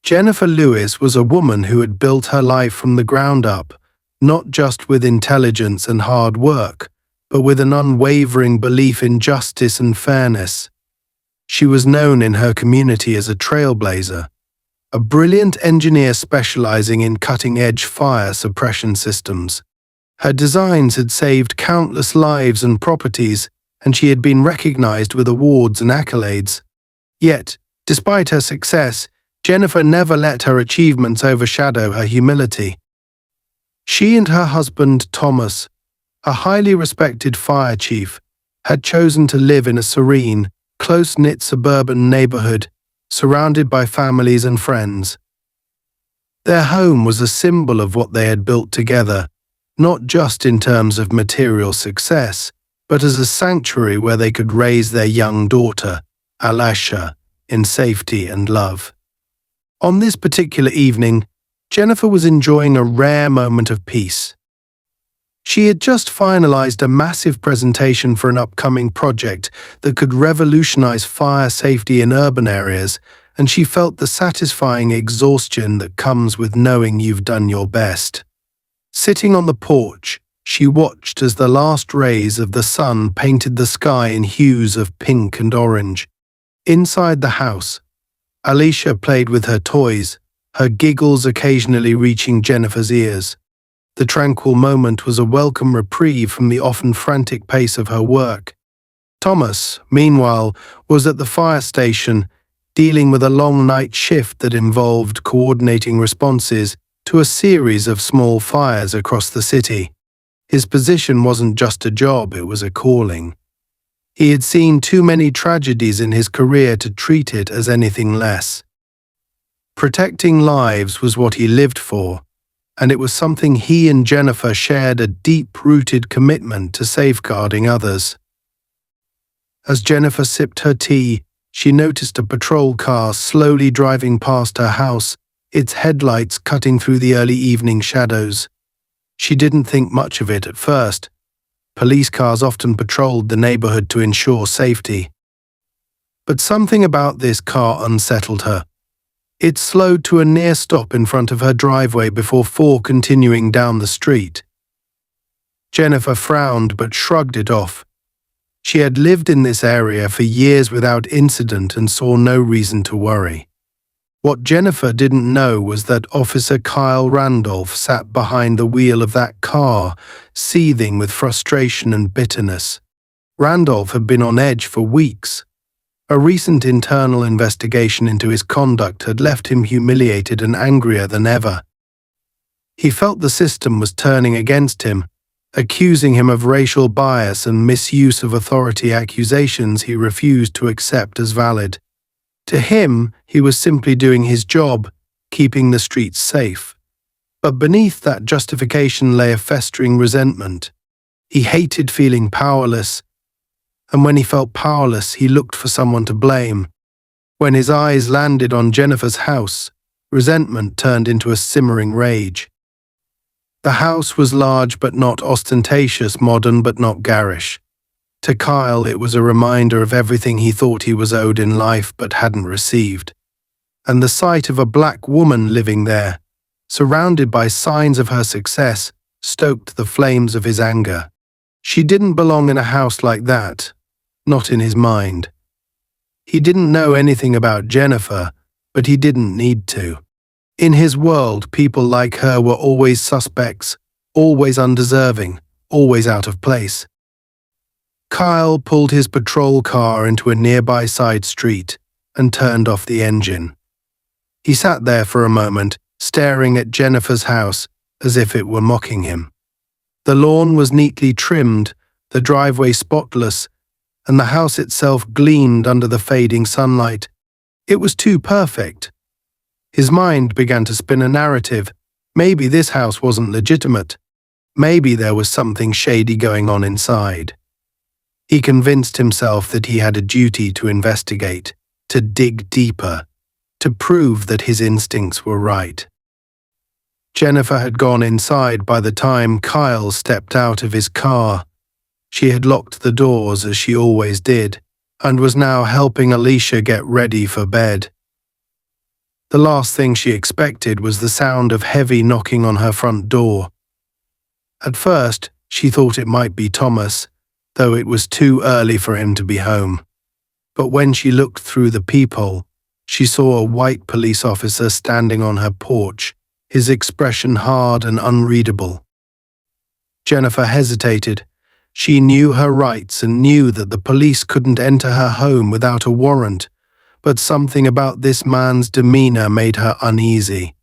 Jennifer Lewis was a woman who had built her life from the ground up, not just with intelligence and hard work, but with an unwavering belief in justice and fairness. She was known in her community as a trailblazer, a brilliant engineer specializing in cutting-edge fire suppression systems. Her designs had saved countless lives and properties, and she had been recognized with awards and accolades. Yet, despite her success, Jennifer never let her achievements overshadow her humility. She and her husband, Thomas, a highly respected fire chief, had chosen to live in a serene, close-knit suburban neighborhood, surrounded by families and friends. Their home was a symbol of what they had built together, not just in terms of material success, but as a sanctuary where they could raise their young daughter, Alicia, in safety and love. On this particular evening, Jennifer was enjoying a rare moment of peace. She had just finalized a massive presentation for an upcoming project that could revolutionize fire safety in urban areas, and she felt the satisfying exhaustion that comes with knowing you've done your best. Sitting on the porch, she watched as the last rays of the sun painted the sky in hues of pink and orange. Inside the house, Alicia played with her toys, her giggles occasionally reaching Jennifer's ears. The tranquil moment was a welcome reprieve from the often frantic pace of her work. Thomas, meanwhile, was at the fire station, dealing with a long night shift that involved coordinating responses to a series of small fires across the city. His position wasn't just a job, it was a calling. He had seen too many tragedies in his career to treat it as anything less. Protecting lives was what he lived for, and it was something he and Jennifer shared a deep-rooted commitment to safeguarding others. As Jennifer sipped her tea, she noticed a patrol car slowly driving past her house, its headlights cutting through the early evening shadows. She didn't think much of it at first. Police cars often patrolled the neighborhood to ensure safety. But something about this car unsettled her. It slowed to a near stop in front of her driveway before continuing down the street. Jennifer frowned but shrugged it off. She had lived in this area for years without incident and saw no reason to worry. What Jennifer didn't know was that Officer Kyle Randolph sat behind the wheel of that car, seething with frustration and bitterness. Randolph had been on edge for weeks. A recent internal investigation into his conduct had left him humiliated and angrier than ever. He felt the system was turning against him, accusing him of racial bias and misuse of authority, accusations he refused to accept as valid. To him, he was simply doing his job, keeping the streets safe. But beneath that justification lay a festering resentment. He hated feeling powerless, and when he felt powerless, he looked for someone to blame. When his eyes landed on Jennifer's house, resentment turned into a simmering rage. The house was large but not ostentatious, modern but not garish. To Kyle, it was a reminder of everything he thought he was owed in life but hadn't received. And the sight of a black woman living there, surrounded by signs of her success, stoked the flames of his anger. She didn't belong in a house like that, not in his mind. He didn't know anything about Jennifer, but he didn't need to. In his world, people like her were always suspects, always undeserving, always out of place. Kyle pulled his patrol car into a nearby side street and turned off the engine. He sat there for a moment, staring at Jennifer's house as if it were mocking him. The lawn was neatly trimmed, the driveway spotless, and the house itself gleamed under the fading sunlight. It was too perfect. His mind began to spin a narrative. Maybe this house wasn't legitimate. Maybe there was something shady going on inside. He convinced himself that he had a duty to investigate, to dig deeper, to prove that his instincts were right. Jennifer had gone inside by the time Kyle stepped out of his car. She had locked the doors as she always did, and was now helping Alicia get ready for bed. The last thing she expected was the sound of heavy knocking on her front door. At first, she thought it might be Thomas, though it was too early for him to be home. But when she looked through the peephole, she saw a white police officer standing on her porch, his expression hard and unreadable. Jennifer hesitated. She knew her rights and knew that the police couldn't enter her home without a warrant, but something about this man's demeanor made her uneasy.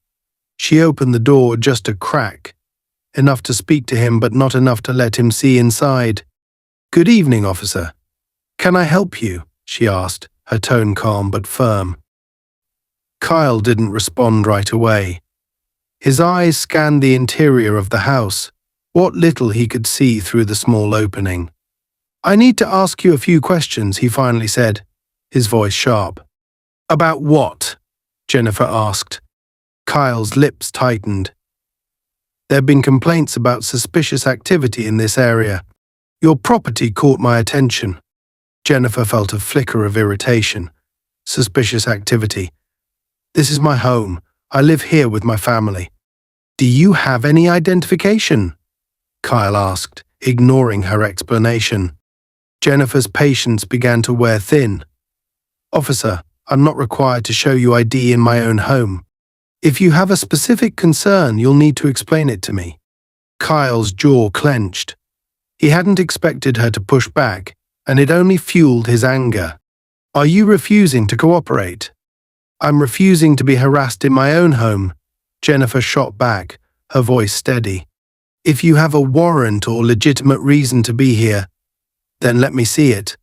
She opened the door just a crack, enough to speak to him but not enough to let him see inside. "Good evening, officer. Can I help you?" she asked, her tone calm but firm. Kyle didn't respond right away. His eyes scanned the interior of the house, what little he could see through the small opening. "I need to ask you a few questions," he finally said, his voice sharp. "About what?" Jennifer asked. Kyle's lips tightened. "There have been complaints about suspicious activity in this area. Your property caught my attention." Jennifer felt a flicker of irritation. Suspicious activity. "This is my home. I live here with my family." "Do you have any identification?" Kyle asked, ignoring her explanation. Jennifer's patience began to wear thin. "Officer, I'm not required to show you ID in my own home. If you have a specific concern, you'll need to explain it to me." Kyle's jaw clenched. He hadn't expected her to push back, and it only fueled his anger. "Are you refusing to cooperate?" "I'm refusing to be harassed in my own home," Jennifer shot back, her voice steady. "If you have a warrant or legitimate reason to be here, then let me see it.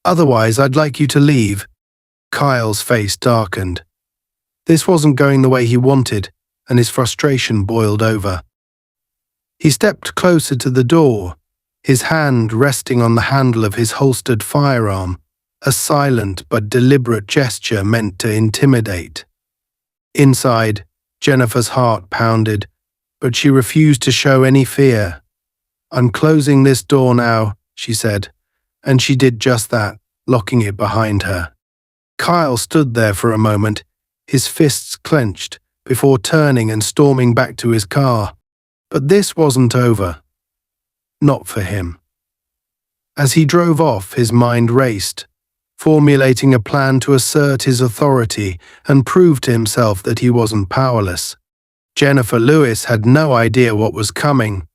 Otherwise, I'd like you to leave." Kyle's face darkened. This wasn't going the way he wanted, and his frustration boiled over. He stepped closer to the door, his hand resting on the handle of his holstered firearm, a silent but deliberate gesture meant to intimidate. Inside, Jennifer's heart pounded, but she refused to show any fear. "I'm closing this door now," she said, and she did just that, locking it behind her. Kyle stood there for a moment, his fists clenched, before turning and storming back to his car. But this wasn't over. Not for him. As he drove off, his mind raced, formulating a plan to assert his authority and prove to himself that he wasn't powerless. Jennifer Lewis had no idea what was coming,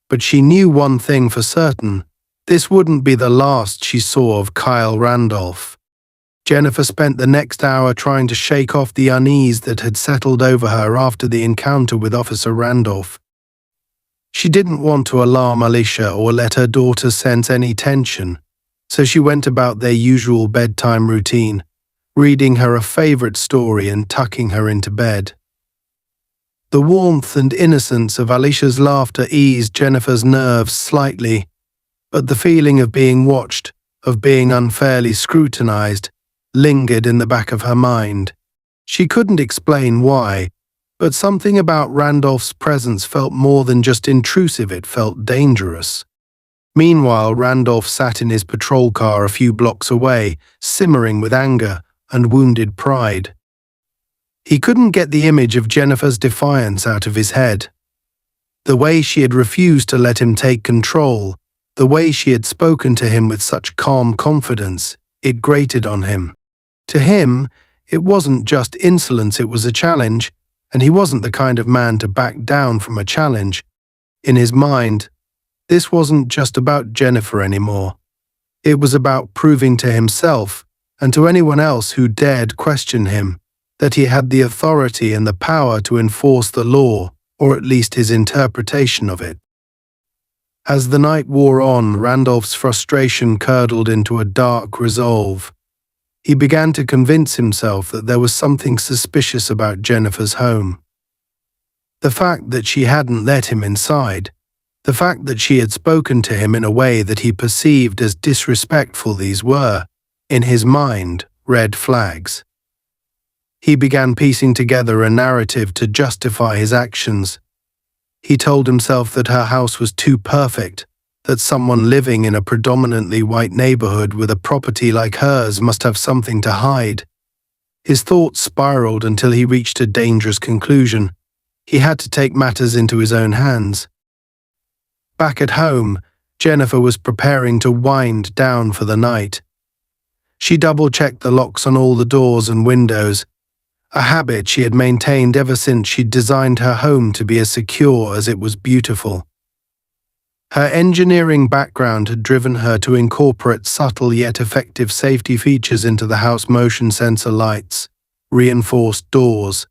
but she knew one thing for certain: this wouldn't be the last she saw of Kyle Randolph. Jennifer spent the next hour trying to shake off the unease that had settled over her after the encounter with Officer Randolph. She didn't want to alarm Alicia or let her daughter sense any tension, so she went about their usual bedtime routine, reading her a favorite story and tucking her into bed. The warmth and innocence of Alicia's laughter eased Jennifer's nerves slightly, but the feeling of being watched, of being unfairly scrutinized, lingered in the back of her mind. She couldn't explain why, but something about Randolph's presence felt more than just intrusive, it felt dangerous. Meanwhile, Randolph sat in his patrol car a few blocks away, simmering with anger and wounded pride. He couldn't get the image of Jennifer's defiance out of his head. The way she had refused to let him take control, the way she had spoken to him with such calm confidence, it grated on him. To him, it wasn't just insolence, it was a challenge, and he wasn't the kind of man to back down from a challenge. In his mind, this wasn't just about Jennifer anymore. It was about proving to himself, and to anyone else who dared question him, that he had the authority and the power to enforce the law, or at least his interpretation of it. As the night wore on, Randolph's frustration curdled into a dark resolve. He began to convince himself that there was something suspicious about Jennifer's home. The fact that she hadn't let him inside, the fact that she had spoken to him in a way that he perceived as disrespectful, these were, in his mind, red flags. He began piecing together a narrative to justify his actions. He told himself that her house was too perfect, that someone living in a predominantly white neighborhood with a property like hers must have something to hide. His thoughts spiraled until he reached a dangerous conclusion. He had to take matters into his own hands. Back at home, Jennifer was preparing to wind down for the night. She double-checked the locks on all the doors and windows, a habit she had maintained ever since she'd designed her home to be as secure as it was beautiful. Her engineering background had driven her to incorporate subtle yet effective safety features into the house: motion sensor lights, reinforced doors,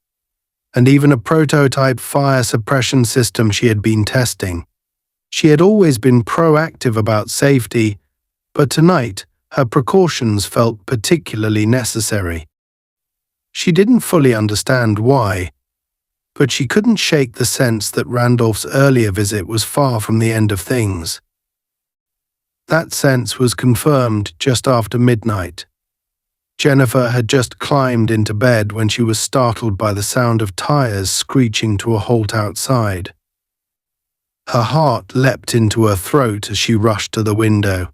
and even a prototype fire suppression system she had been testing. She had always been proactive about safety, but tonight her precautions felt particularly necessary. She didn't fully understand why, but she couldn't shake the sense that Randolph's earlier visit was far from the end of things. That sense was confirmed just after midnight. Jennifer had just climbed into bed when she was startled by the sound of tires screeching to a halt outside. Her heart leapt into her throat as she rushed to the window.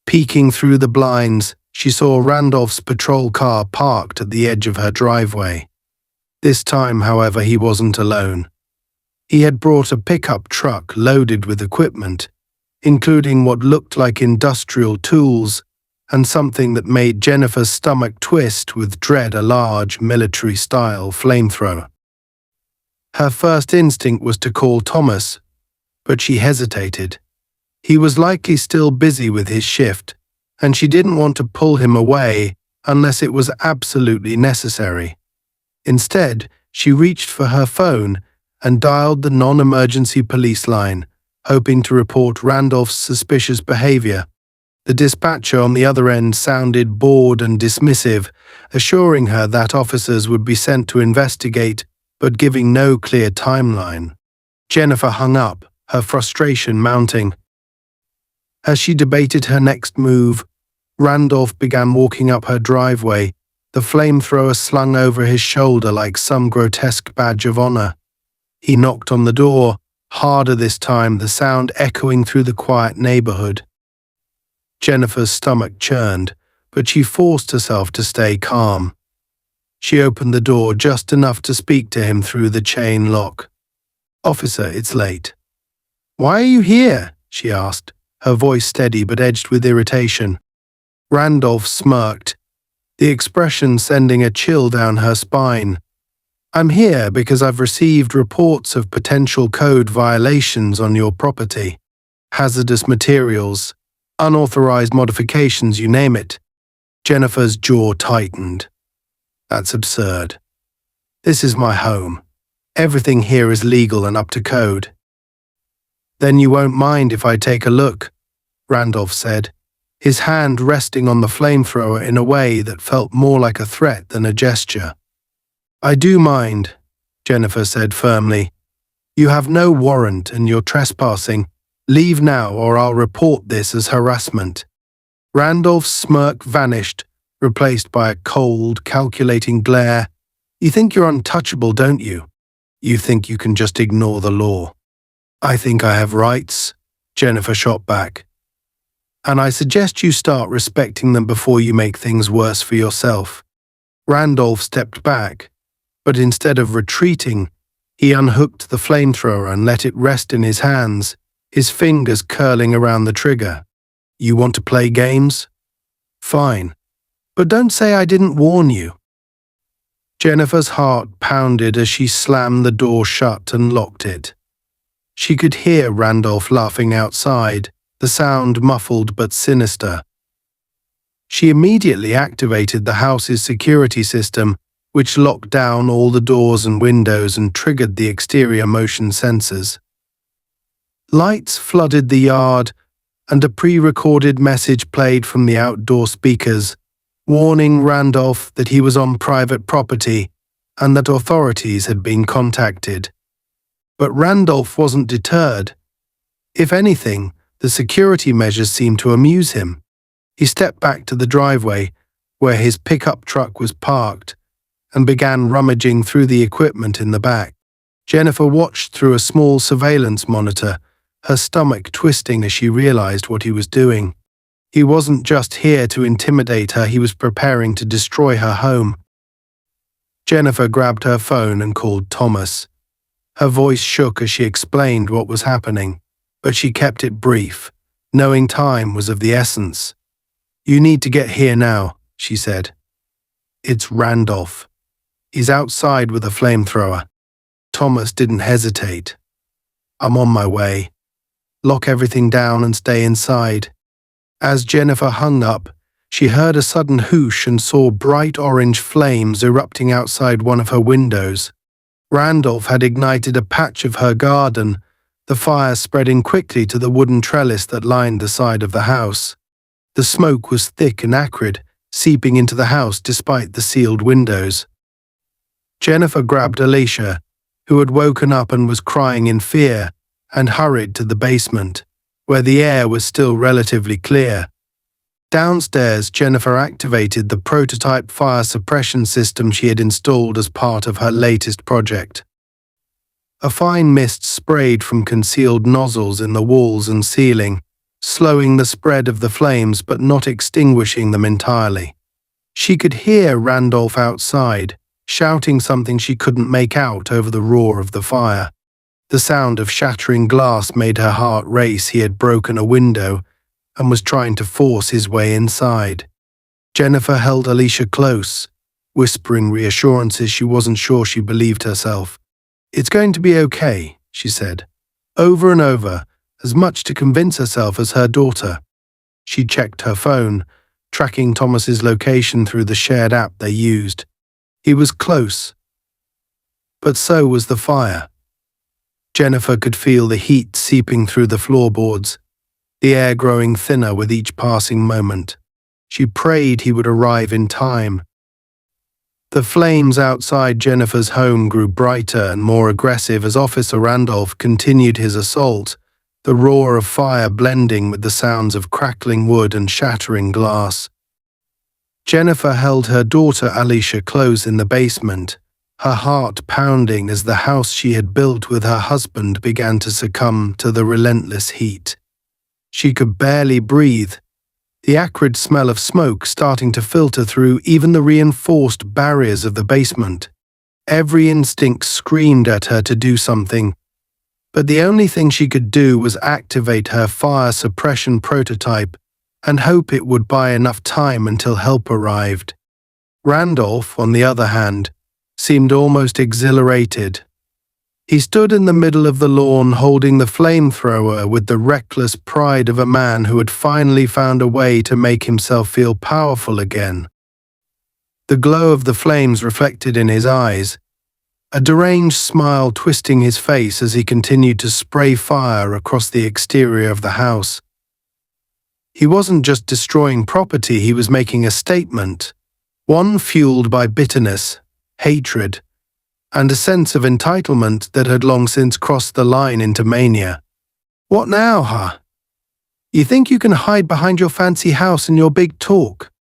Peeking through the blinds, she saw Randolph's patrol car parked at the edge of her driveway. This time, however, he wasn't alone. He had brought a pickup truck loaded with equipment, including what looked like industrial tools and something that made Jennifer's stomach twist with dread: a large, military-style flamethrower. Her first instinct was to call Thomas, but she hesitated. He was likely still busy with his shift, and she didn't want to pull him away unless it was absolutely necessary. Instead, she reached for her phone and dialed the non-emergency police line, hoping to report Randolph's suspicious behavior. The dispatcher on the other end sounded bored and dismissive, assuring her that officers would be sent to investigate, but giving no clear timeline. Jennifer hung up, her frustration mounting. As she debated her next move, Randolph began walking up her driveway, the flamethrower slung over his shoulder like some grotesque badge of honor. He knocked on the door, harder this time, the sound echoing through the quiet neighborhood. Jennifer's stomach churned, but she forced herself to stay calm. She opened the door just enough to speak to him through the chain lock. "Officer, it's late." "Why are you here?" she asked, her voice steady but edged with irritation. Randolph smirked, the expression sending a chill down her spine. "I'm here because I've received reports of potential code violations on your property. Hazardous materials, unauthorized modifications, you name it." Jennifer's jaw tightened. "That's absurd. This is my home. Everything here is legal and up to code." "Then you won't mind if I take a look," Randolph said, his hand resting on the flamethrower in a way that felt more like a threat than a gesture. "I do mind," Jennifer said firmly. "You have no warrant and you're trespassing. Leave now or I'll report this as harassment." Randolph's smirk vanished, replaced by a cold, calculating glare. "You think you're untouchable, don't you? You think you can just ignore the law." "I think I have rights," Jennifer shot back. "And I suggest you start respecting them before you make things worse for yourself." Randolph stepped back, but instead of retreating, he unhooked the flamethrower and let it rest in his hands, his fingers curling around the trigger. "You want to play games? Fine. But don't say I didn't warn you." Jennifer's heart pounded as she slammed the door shut and locked it. She could hear Randolph laughing outside, the sound muffled but sinister. She immediately activated the house's security system, which locked down all the doors and windows and triggered the exterior motion sensors. Lights flooded the yard, and a pre-recorded message played from the outdoor speakers, warning Randolph that he was on private property and that authorities had been contacted. But Randolph wasn't deterred. If anything, the security measures seemed to amuse him. He stepped back to the driveway, where his pickup truck was parked, and began rummaging through the equipment in the back. Jennifer watched through a small surveillance monitor, her stomach twisting as she realized what he was doing. He wasn't just here to intimidate her, he was preparing to destroy her home. Jennifer grabbed her phone and called Thomas. Her voice shook as she explained what was happening, but she kept it brief, knowing time was of the essence. "You need to get here now," she said. "It's Randolph. He's outside with a flamethrower." Thomas didn't hesitate. "I'm on my way. Lock everything down and stay inside." As Jennifer hung up, she heard a sudden whoosh and saw bright orange flames erupting outside one of her windows. Randolph had ignited a patch of her garden, the fire spreading quickly to the wooden trellis that lined the side of the house. The smoke was thick and acrid, seeping into the house despite the sealed windows. Jennifer grabbed Alicia, who had woken up and was crying in fear, and hurried to the basement, where the air was still relatively clear. Downstairs, Jennifer activated the prototype fire suppression system she had installed as part of her latest project. A fine mist sprayed from concealed nozzles in the walls and ceiling, slowing the spread of the flames but not extinguishing them entirely. She could hear Randolph outside, shouting something she couldn't make out over the roar of the fire. The sound of shattering glass made her heart race. He had broken a window and was trying to force his way inside. Jennifer held Alicia close, whispering reassurances she wasn't sure she believed herself. "It's going to be okay," she said, over and over, as much to convince herself as her daughter. She checked her phone, tracking Thomas's location through the shared app they used. He was close, but so was the fire. Jennifer could feel the heat seeping through the floorboards, the air growing thinner with each passing moment. She prayed he would arrive in time. The flames outside Jennifer's home grew brighter and more aggressive as Officer Randolph continued his assault, the roar of fire blending with the sounds of crackling wood and shattering glass. Jennifer held her daughter Alicia close in the basement, her heart pounding as the house she had built with her husband began to succumb to the relentless heat. She could barely breathe, the acrid smell of smoke starting to filter through even the reinforced barriers of the basement. Every instinct screamed at her to do something, but the only thing she could do was activate her fire suppression prototype and hope it would buy enough time until help arrived. Randolph, on the other hand, seemed almost exhilarated. He stood in the middle of the lawn holding the flamethrower with the reckless pride of a man who had finally found a way to make himself feel powerful again. The glow of the flames reflected in his eyes, a deranged smile twisting his face as he continued to spray fire across the exterior of the house. He wasn't just destroying property, he was making a statement, one fueled by bitterness, hatred, and a sense of entitlement that had long since crossed the line into mania. "What now, huh? You think you can hide behind your fancy house and your big talk?"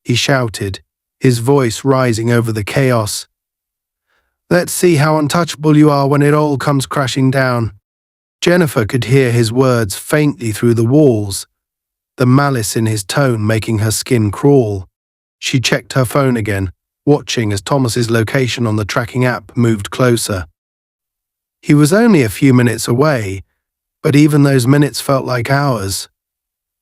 he shouted, his voice rising over the chaos. "Let's see how untouchable you are when it all comes crashing down." Jennifer could hear his words faintly through the walls, the malice in his tone making her skin crawl. She checked her phone again, watching as Thomas's location on the tracking app moved closer. He was only a few minutes away, but even those minutes felt like hours.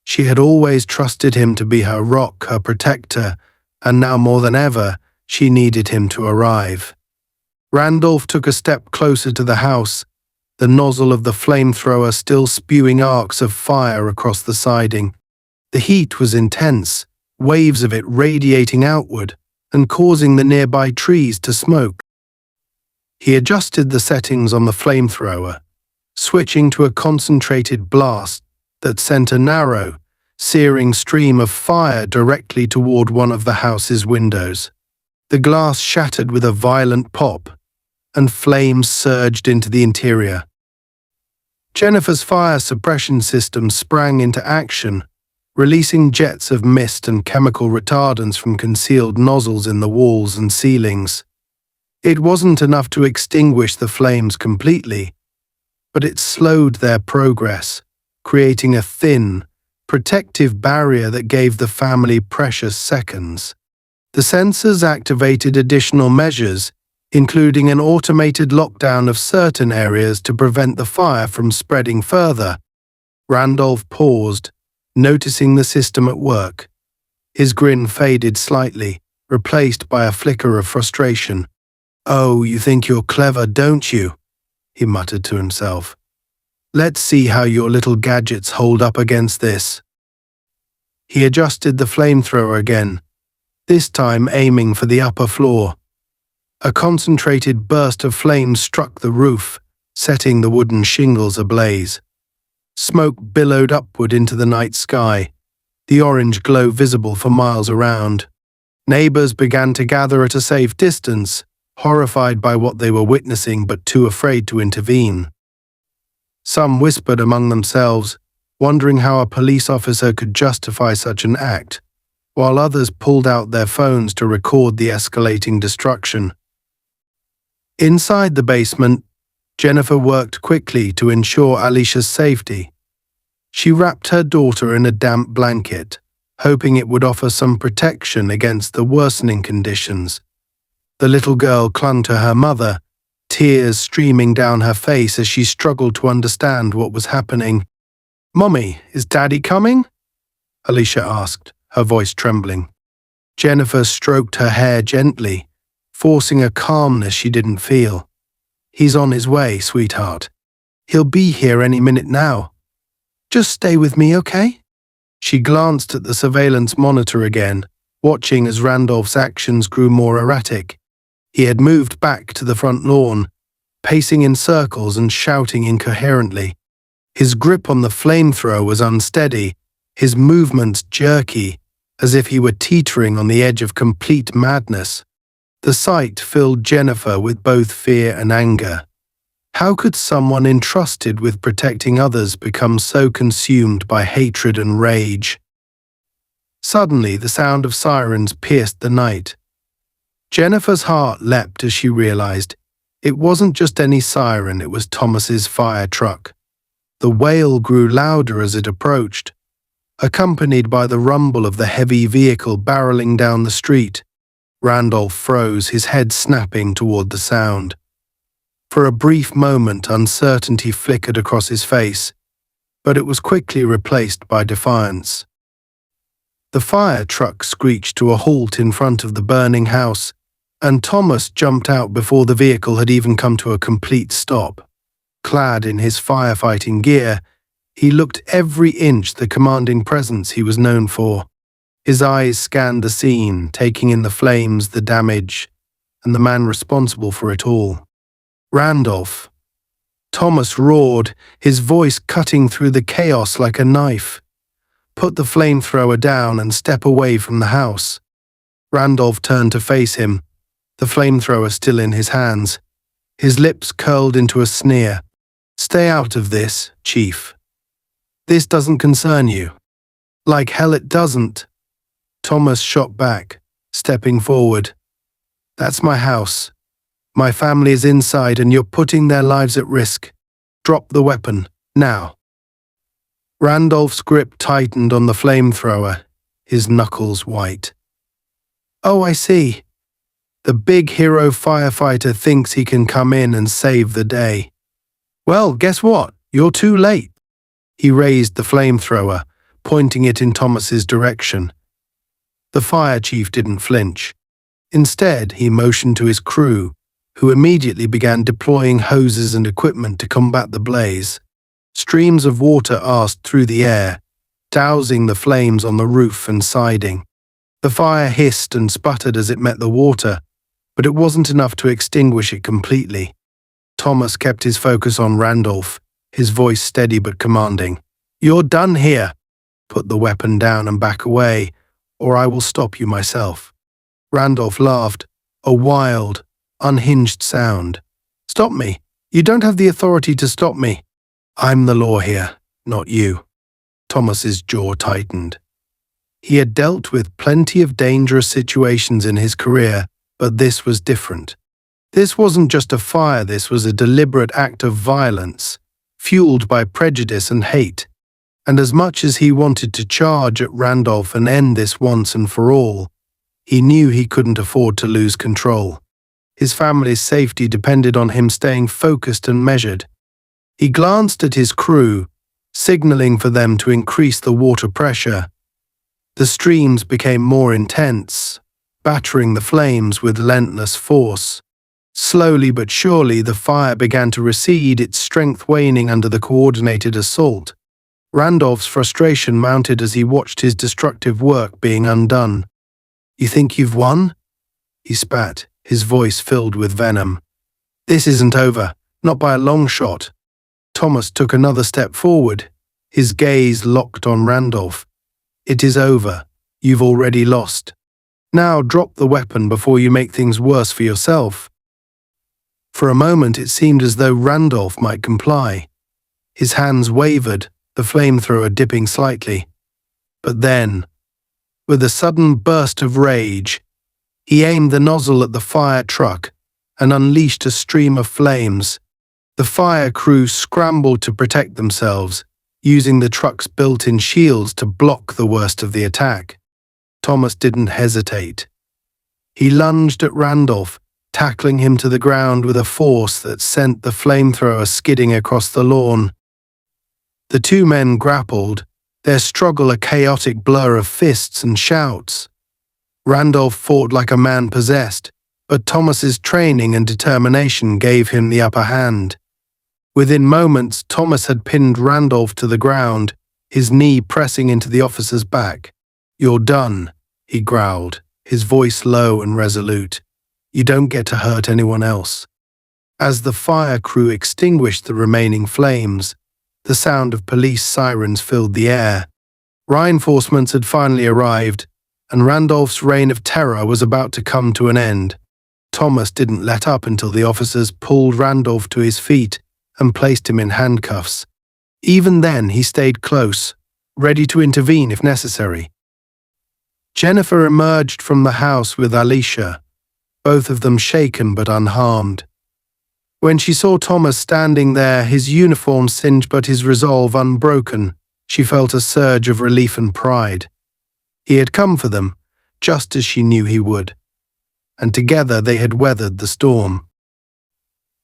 She had always trusted him to be her rock, her protector, and now more than ever, she needed him to arrive. Randolph took a step closer to the house, the nozzle of the flamethrower still spewing arcs of fire across the siding. The heat was intense, waves of it radiating outward and causing the nearby trees to smoke. He adjusted the settings on the flamethrower, switching to a concentrated blast that sent a narrow, searing stream of fire directly toward one of the house's windows. The glass shattered with a violent pop, and flames surged into the interior. Jennifer's fire suppression system sprang into action, releasing jets of mist and chemical retardants from concealed nozzles in the walls and ceilings. It wasn't enough to extinguish the flames completely, but it slowed their progress, creating a thin, protective barrier that gave the family precious seconds. The sensors activated additional measures, including an automated lockdown of certain areas to prevent the fire from spreading further. Randolph paused, noticing the system at work. His grin faded slightly, replaced by a flicker of frustration. "Oh, you think you're clever, don't you?" he muttered to himself. "Let's see how your little gadgets hold up against this." He adjusted the flamethrower again, this time aiming for the upper floor. A concentrated burst of flames struck the roof, setting the wooden shingles ablaze. Smoke billowed upward into the night sky, the orange glow visible for miles around. Neighbors began to gather at a safe distance, horrified by what they were witnessing but too afraid to intervene. Some whispered among themselves, wondering how a police officer could justify such an act, while others pulled out their phones to record the escalating destruction. Inside the basement, Jennifer worked quickly to ensure Alicia's safety. She wrapped her daughter in a damp blanket, hoping it would offer some protection against the worsening conditions. The little girl clung to her mother, tears streaming down her face as she struggled to understand what was happening. "Mommy, is Daddy coming?" Alicia asked, her voice trembling. Jennifer stroked her hair gently, forcing a calmness she didn't feel. "He's on his way, sweetheart. He'll be here any minute now. Just stay with me, okay?" She glanced at the surveillance monitor again, watching as Randolph's actions grew more erratic. He had moved back to the front lawn, pacing in circles and shouting incoherently. His grip on the flamethrower was unsteady, his movements jerky, as if he were teetering on the edge of complete madness. The sight filled Jennifer with both fear and anger. How could someone entrusted with protecting others become so consumed by hatred and rage? Suddenly, the sound of sirens pierced the night. Jennifer's heart leapt as she realized it wasn't just any siren, it was Thomas's fire truck. The wail grew louder as it approached, accompanied by the rumble of the heavy vehicle barreling down the street. Randolph froze, his head snapping toward the sound. For a brief moment, uncertainty flickered across his face, but it was quickly replaced by defiance. The fire truck screeched to a halt in front of the burning house, and Thomas jumped out before the vehicle had even come to a complete stop. Clad in his firefighting gear, he looked every inch the commanding presence he was known for. His eyes scanned the scene, taking in the flames, the damage, and the man responsible for it all. "Randolph!" Thomas roared, his voice cutting through the chaos like a knife. "Put the flamethrower down and step away from the house." Randolph turned to face him, the flamethrower still in his hands. His lips curled into a sneer. "Stay out of this, Chief. This doesn't concern you." "Like hell it doesn't." Thomas shot back, stepping forward. "That's my house. My family is inside and you're putting their lives at risk. Drop the weapon, now." Randolph's grip tightened on the flamethrower, his knuckles white. "Oh, I see. The big hero firefighter thinks he can come in and save the day. Well, guess what? You're too late." He raised the flamethrower, pointing it in Thomas's direction. The fire chief didn't flinch. Instead, he motioned to his crew, who immediately began deploying hoses and equipment to combat the blaze. Streams of water arsed through the air, dousing the flames on the roof and siding. The fire hissed and sputtered as it met the water, but it wasn't enough to extinguish it completely. Thomas kept his focus on Randolph, his voice steady but commanding. "You're done here. Put the weapon down and back away, or I will stop you myself." Randolph laughed, a wild, unhinged sound. "Stop me. You don't have the authority to stop me. I'm the law here, not you." Thomas's jaw tightened. He had dealt with plenty of dangerous situations in his career, but this was different. This wasn't just a fire, this was a deliberate act of violence, fueled by prejudice and hate. And as much as he wanted to charge at Randolph and end this once and for all, He knew he couldn't afford to lose control. His family's safety depended on him staying focused and measured. He glanced at his crew, signaling for them to increase the water pressure. The streams became more intense, battering the flames with relentless force. Slowly but surely, the fire began to recede, its strength waning under the coordinated assault. Randolph's frustration mounted as he watched his destructive work being undone. "You think you've won?" he spat, his voice filled with venom. "This isn't over, not by a long shot." Thomas took another step forward, his gaze locked on Randolph. "It is over. You've already lost. Now drop the weapon before you make things worse for yourself." For a moment it seemed as though Randolph might comply. His hands wavered, the flamethrower dipping slightly. But then, with a sudden burst of rage, he aimed the nozzle at the fire truck and unleashed a stream of flames. The fire crew scrambled to protect themselves, using the truck's built-in shields to block the worst of the attack. Thomas didn't hesitate. He lunged at Randolph, tackling him to the ground with a force that sent the flamethrower skidding across the lawn. The two men grappled, their struggle a chaotic blur of fists and shouts. Randolph fought like a man possessed, but Thomas's training and determination gave him the upper hand. Within moments, Thomas had pinned Randolph to the ground, his knee pressing into the officer's back. "You're done," he growled, his voice low and resolute. "You don't get to hurt anyone else." As the fire crew extinguished the remaining flames, the sound of police sirens filled the air. Reinforcements had finally arrived, and Randolph's reign of terror was about to come to an end. Thomas didn't let up until the officers pulled Randolph to his feet and placed him in handcuffs. Even then, he stayed close, ready to intervene if necessary. Jennifer emerged from the house with Alicia, both of them shaken but unharmed. When she saw Thomas standing there, his uniform singed but his resolve unbroken, she felt a surge of relief and pride. He had come for them, just as she knew he would, and together they had weathered the storm.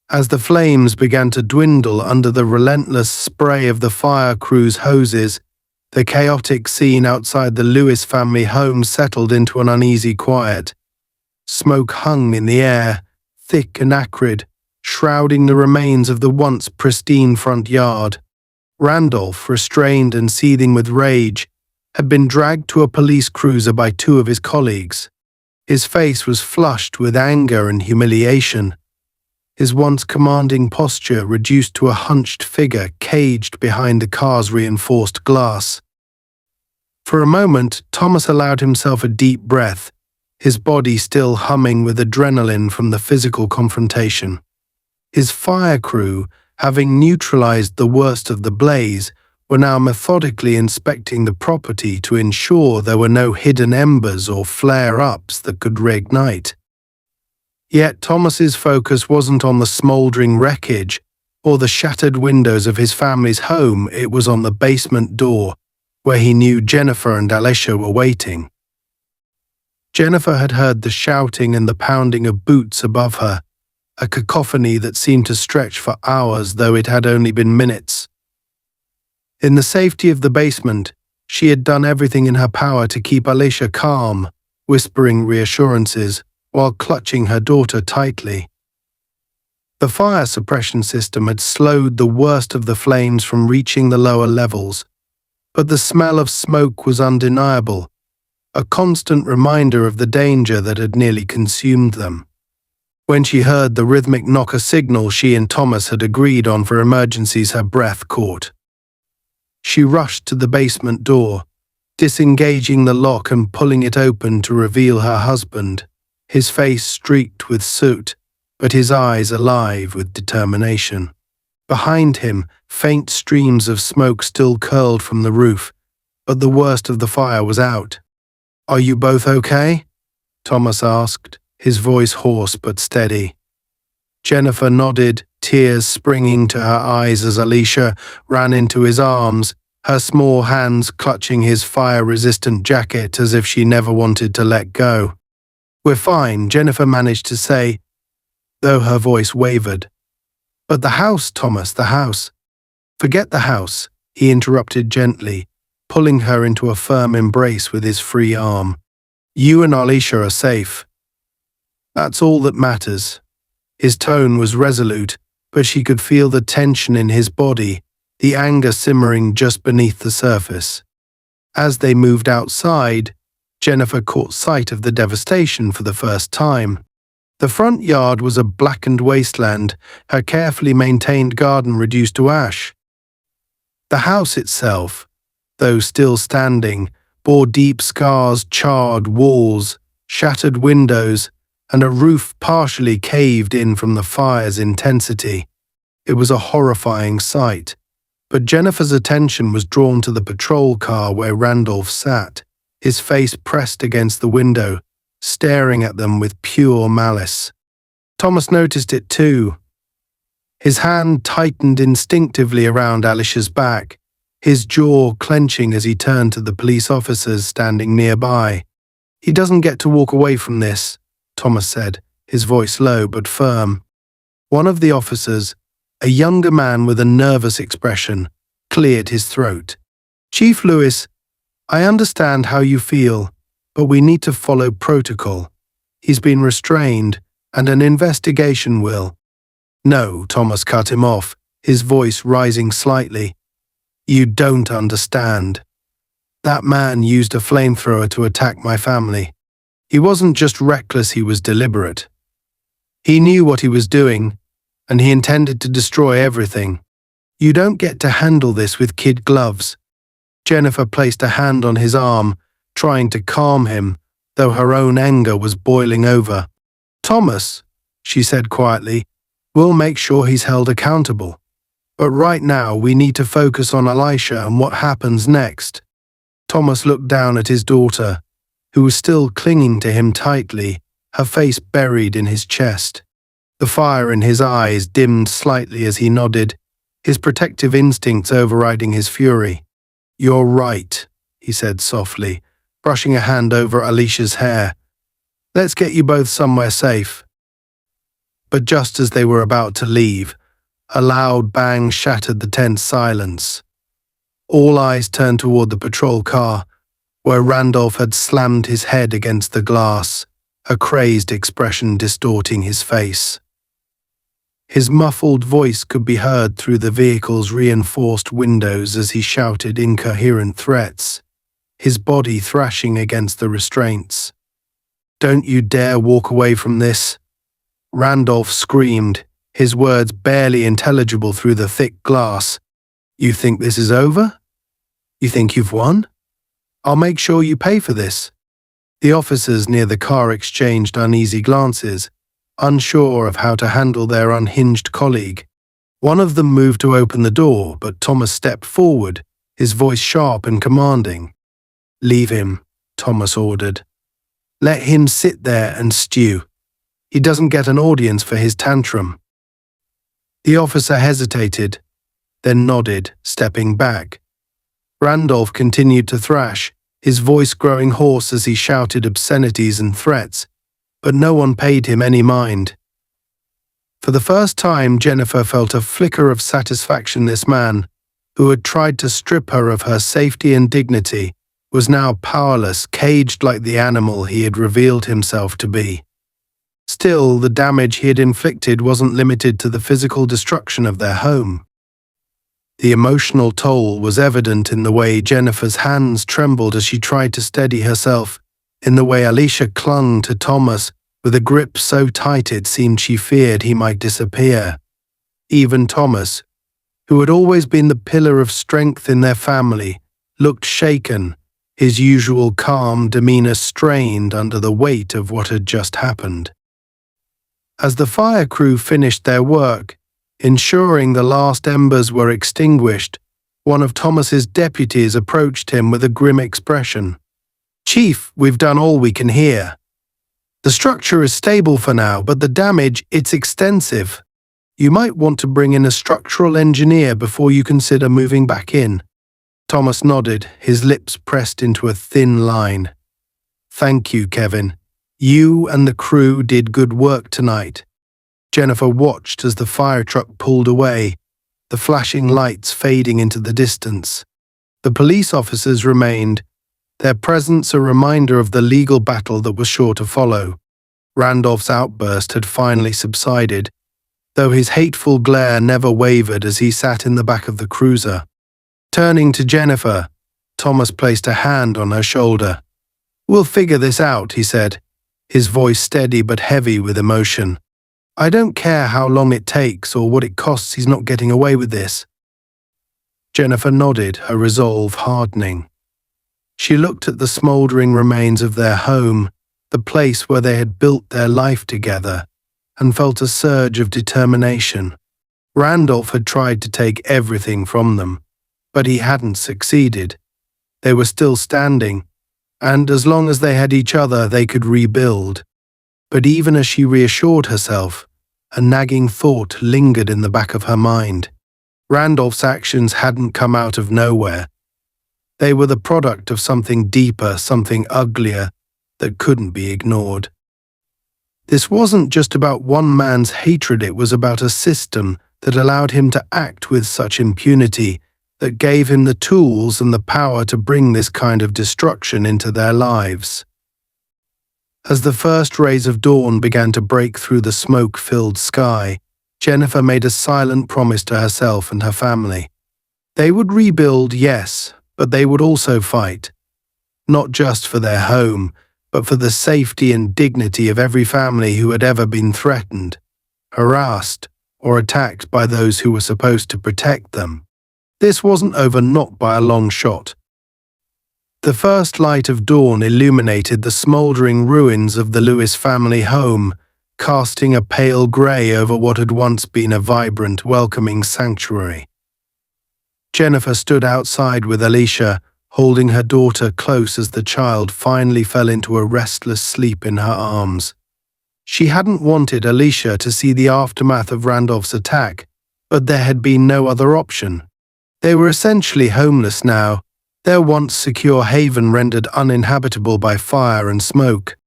As the flames began to dwindle under the relentless spray of the fire crew's hoses, the chaotic scene outside the Lewis family home settled into an uneasy quiet. Smoke hung in the air, thick and acrid, shrouding the remains of the once pristine front yard. Randolph, restrained and seething with rage, had been dragged to a police cruiser by two of his colleagues. His face was flushed with anger and humiliation, his once commanding posture reduced to a hunched figure caged behind the car's reinforced glass. For a moment, Thomas allowed himself a deep breath, his body still humming with adrenaline from the physical confrontation. His fire crew, having neutralized the worst of the blaze, were now methodically inspecting the property to ensure there were no hidden embers or flare-ups that could reignite. Yet Thomas's focus wasn't on the smoldering wreckage or the shattered windows of his family's home, it was on the basement door, where he knew Jennifer and Alicia were waiting. Jennifer had heard the shouting and the pounding of boots above her, a cacophony that seemed to stretch for hours, though it had only been minutes. In the safety of the basement, she had done everything in her power to keep Alicia calm, whispering reassurances, while clutching her daughter tightly. The fire suppression system had slowed the worst of the flames from reaching the lower levels, but the smell of smoke was undeniable, a constant reminder of the danger that had nearly consumed them. When she heard the rhythmic knocker signal she and Thomas had agreed on for emergencies, her breath caught. She rushed to the basement door, disengaging the lock and pulling it open to reveal her husband, his face streaked with soot, but his eyes alive with determination. Behind him, faint streams of smoke still curled from the roof, but the worst of the fire was out. "Are you both okay?" Thomas asked, his voice hoarse but steady. Jennifer nodded, tears springing to her eyes as Alicia ran into his arms, her small hands clutching his fire-resistant jacket as if she never wanted to let go. "We're fine," Jennifer managed to say, though her voice wavered. "But the house, Thomas, the house." "Forget the house," he interrupted gently, pulling her into a firm embrace with his free arm. "You and Alicia are safe. That's all that matters." His tone was resolute, but she could feel the tension in his body, the anger simmering just beneath the surface. As they moved outside, Jennifer caught sight of the devastation for the first time. The front yard was a blackened wasteland, her carefully maintained garden reduced to ash. The house itself, though still standing, bore deep scars, charred walls, shattered windows, and a roof partially caved in from the fire's intensity. It was a horrifying sight, but Jennifer's attention was drawn to the patrol car where Randolph sat, his face pressed against the window, staring at them with pure malice. Thomas noticed it too. His hand tightened instinctively around Alicia's back, his jaw clenching as he turned to the police officers standing nearby. "He doesn't get to walk away from this," Thomas said, his voice low but firm. One of the officers, a younger man with a nervous expression, cleared his throat. "Chief Lewis, I understand how you feel, but we need to follow protocol. He's been restrained, and an investigation will." "No," Thomas cut him off, his voice rising slightly. "You don't understand. That man used a flamethrower to attack my family. He wasn't just reckless, he was deliberate. He knew what he was doing, and he intended to destroy everything. You don't get to handle this with kid gloves." Jennifer placed a hand on his arm, trying to calm him, though her own anger was boiling over. "Thomas," she said quietly, "we'll make sure he's held accountable. But right now we need to focus on Alicia and what happens next." Thomas looked down at his daughter, who was still clinging to him tightly, her face buried in his chest. The fire in his eyes dimmed slightly as he nodded, his protective instincts overriding his fury. "You're right," he said softly, brushing a hand over Alicia's hair. "Let's get you both somewhere safe." But just as they were about to leave, a loud bang shattered the tense silence. All eyes turned toward the patrol car, where Randolph had slammed his head against the glass, a crazed expression distorting his face. His muffled voice could be heard through the vehicle's reinforced windows as he shouted incoherent threats, his body thrashing against the restraints. "Don't you dare walk away from this!" Randolph screamed, his words barely intelligible through the thick glass. "You think this is over? You think you've won? I'll make sure you pay for this." The officers near the car exchanged uneasy glances, unsure of how to handle their unhinged colleague. One of them moved to open the door, but Thomas stepped forward, his voice sharp and commanding. "Leave him," Thomas ordered. "Let him sit there and stew. He doesn't get an audience for his tantrum." The officer hesitated, then nodded, stepping back. Randolph continued to thrash, his voice growing hoarse as he shouted obscenities and threats, but no one paid him any mind. For the first time, Jennifer felt a flicker of satisfaction. This man, who had tried to strip her of her safety and dignity, was now powerless, caged like the animal he had revealed himself to be. Still, the damage he had inflicted wasn't limited to the physical destruction of their home. The emotional toll was evident in the way Jennifer's hands trembled as she tried to steady herself, in the way Alicia clung to Thomas with a grip so tight it seemed she feared he might disappear. Even Thomas, who had always been the pillar of strength in their family, looked shaken, his usual calm demeanor strained under the weight of what had just happened. As the fire crew finished their work, ensuring the last embers were extinguished, one of Thomas's deputies approached him with a grim expression. "Chief, we've done all we can here. The structure is stable for now, but the damage, it's extensive. You might want to bring in a structural engineer before you consider moving back in." Thomas nodded, his lips pressed into a thin line. "Thank you, Kevin. You and the crew did good work tonight." Jennifer watched as the fire truck pulled away, the flashing lights fading into the distance. The police officers remained, their presence a reminder of the legal battle that was sure to follow. Randolph's outburst had finally subsided, though his hateful glare never wavered as he sat in the back of the cruiser. Turning to Jennifer, Thomas placed a hand on her shoulder. "We'll figure this out," he said, his voice steady but heavy with emotion. "I don't care how long it takes or what it costs, he's not getting away with this." Jennifer nodded, her resolve hardening. She looked at the smouldering remains of their home, the place where they had built their life together, and felt a surge of determination. Randolph had tried to take everything from them, but he hadn't succeeded. They were still standing, and as long as they had each other, they could rebuild. But even as she reassured herself, a nagging thought lingered in the back of her mind. Randolph's actions hadn't come out of nowhere. They were the product of something deeper, something uglier, that couldn't be ignored. This wasn't just about one man's hatred, it was about a system that allowed him to act with such impunity, that gave him the tools and the power to bring this kind of destruction into their lives. As the first rays of dawn began to break through the smoke-filled sky, Jennifer made a silent promise to herself and her family. They would rebuild, yes, but they would also fight. Not just for their home, but for the safety and dignity of every family who had ever been threatened, harassed, or attacked by those who were supposed to protect them. This wasn't over, not by a long shot. The first light of dawn illuminated the smouldering ruins of the Lewis family home, casting a pale grey over what had once been a vibrant, welcoming sanctuary. Jennifer stood outside with Alicia, holding her daughter close as the child finally fell into a restless sleep in her arms. She hadn't wanted Alicia to see the aftermath of Randolph's attack, but there had been no other option. They were essentially homeless now, their once secure haven rendered uninhabitable by fire and smoke.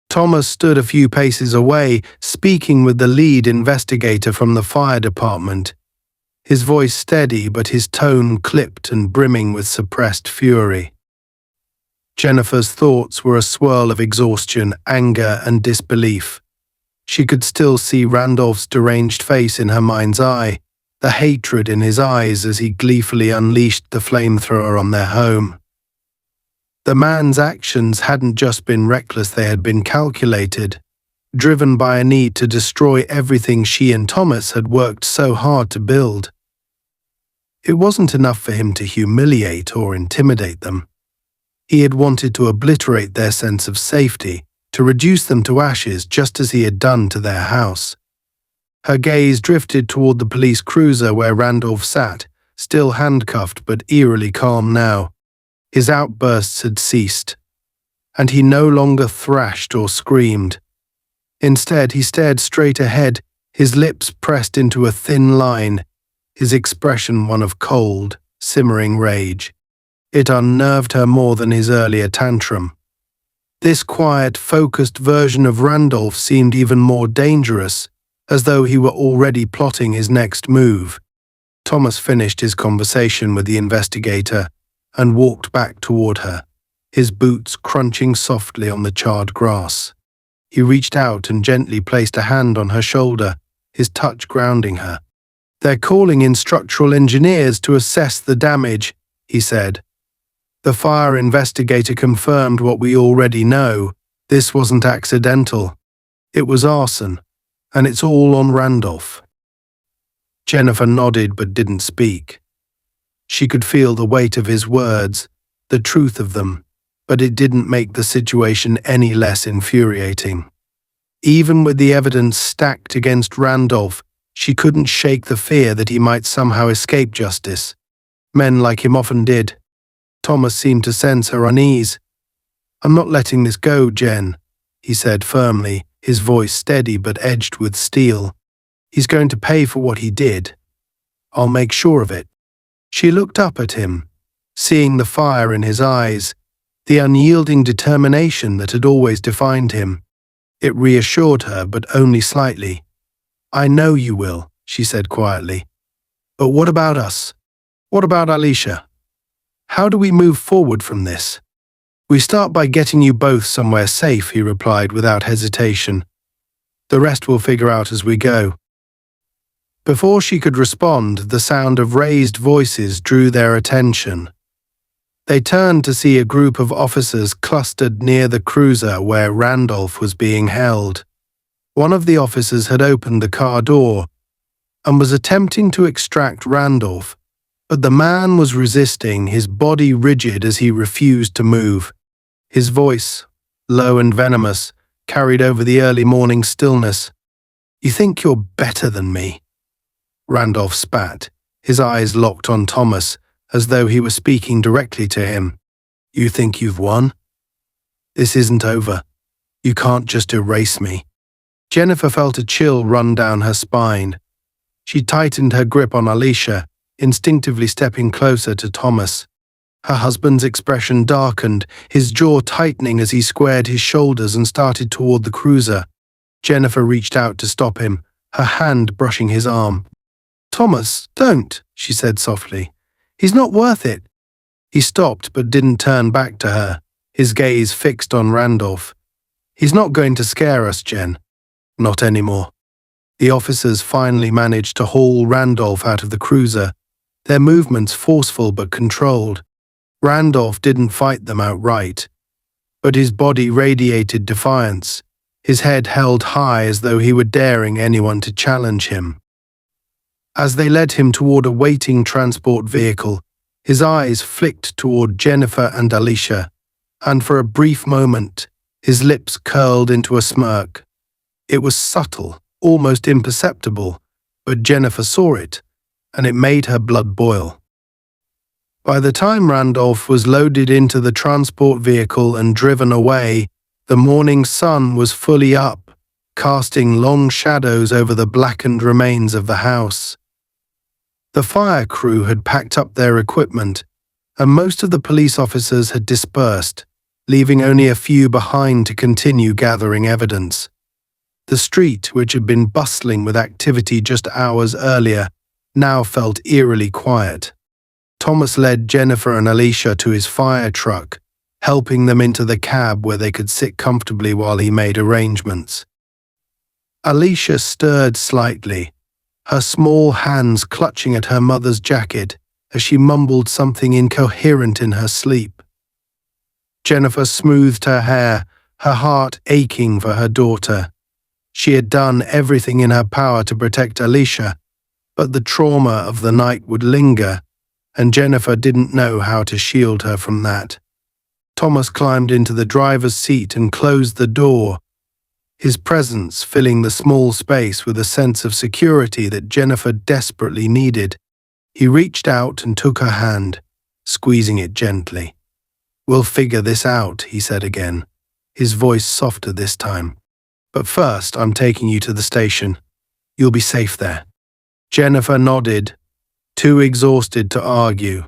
Thomas stood a few paces away, speaking with the lead investigator from the fire department. His voice steady, but his tone clipped and brimming with suppressed fury. Jennifer's thoughts were a swirl of exhaustion, anger, and disbelief. She could still see Randolph's deranged face in her mind's eye, the hatred in his eyes as he gleefully unleashed the flamethrower on their home. The man's actions hadn't just been reckless, they had been calculated, driven by a need to destroy everything she and Thomas had worked so hard to build. It wasn't enough for him to humiliate or intimidate them. He had wanted to obliterate their sense of safety, to reduce them to ashes just as he had done to their house. Her gaze drifted toward the police cruiser where Randolph sat, still handcuffed but eerily calm now. His outbursts had ceased, and he no longer thrashed or screamed. Instead, he stared straight ahead, his lips pressed into a thin line, his expression one of cold, simmering rage. It unnerved her more than his earlier tantrum. This quiet, focused version of Randolph seemed even more dangerous, as though he were already plotting his next move. Thomas finished his conversation with the investigator and walked back toward her, his boots crunching softly on the charred grass. He reached out and gently placed a hand on her shoulder, his touch grounding her. "They're calling in structural engineers to assess the damage," he said. The fire investigator confirmed what we already know. This wasn't accidental. It was arson, and it's all on Randolph. Jennifer nodded but didn't speak. She could feel the weight of his words, the truth of them, but it didn't make the situation any less infuriating. Even with the evidence stacked against Randolph, she couldn't shake the fear that he might somehow escape justice. Men like him often did. Thomas seemed to sense her unease. "I'm not letting this go, Jen," he said firmly, his voice steady but edged with steel. "He's going to pay for what he did. I'll make sure of it." She looked up at him, seeing the fire in his eyes, the unyielding determination that had always defined him. It reassured her, but only slightly. "I know you will," she said quietly. "But what about us? What about Alicia? How do we move forward from this?" "We start by getting you both somewhere safe," he replied without hesitation. "The rest we'll figure out as we go." Before she could respond, the sound of raised voices drew their attention. They turned to see a group of officers clustered near the cruiser where Randolph was being held. One of the officers had opened the car door and was attempting to extract Randolph, but the man was resisting, his body rigid as he refused to move. His voice, low and venomous, carried over the early morning stillness. "You think you're better than me?" Randolph spat, his eyes locked on Thomas, as though he were speaking directly to him. "You think you've won? This isn't over. You can't just erase me." Jennifer felt a chill run down her spine. She tightened her grip on Alicia, instinctively stepping closer to Thomas. Her husband's expression darkened, his jaw tightening as he squared his shoulders and started toward the cruiser. Jennifer reached out to stop him, her hand brushing his arm. "Thomas, don't," she said softly. "He's not worth it." He stopped but didn't turn back to her, his gaze fixed on Randolph. "He's not going to scare us, Jen. Not anymore." The officers finally managed to haul Randolph out of the cruiser, their movements forceful but controlled. Randolph didn't fight them outright, but his body radiated defiance, his head held high as though he were daring anyone to challenge him. As they led him toward a waiting transport vehicle, his eyes flicked toward Jennifer and Alicia, and for a brief moment, his lips curled into a smirk. It was subtle, almost imperceptible, but Jennifer saw it, and it made her blood boil. By the time Randolph was loaded into the transport vehicle and driven away, the morning sun was fully up, casting long shadows over the blackened remains of the house. The fire crew had packed up their equipment, and most of the police officers had dispersed, leaving only a few behind to continue gathering evidence. The street, which had been bustling with activity just hours earlier, now felt eerily quiet. Thomas led Jennifer and Alicia to his fire truck, helping them into the cab where they could sit comfortably while he made arrangements. Alicia stirred slightly, her small hands clutching at her mother's jacket as she mumbled something incoherent in her sleep. Jennifer smoothed her hair, her heart aching for her daughter. She had done everything in her power to protect Alicia, but the trauma of the night would linger, and Jennifer didn't know how to shield her from that. Thomas climbed into the driver's seat and closed the door, his presence filling the small space with a sense of security that Jennifer desperately needed. He reached out and took her hand, squeezing it gently. "We'll figure this out," he said again, his voice softer this time. "But first, I'm taking you to the station. You'll be safe there." Jennifer nodded, too exhausted to argue.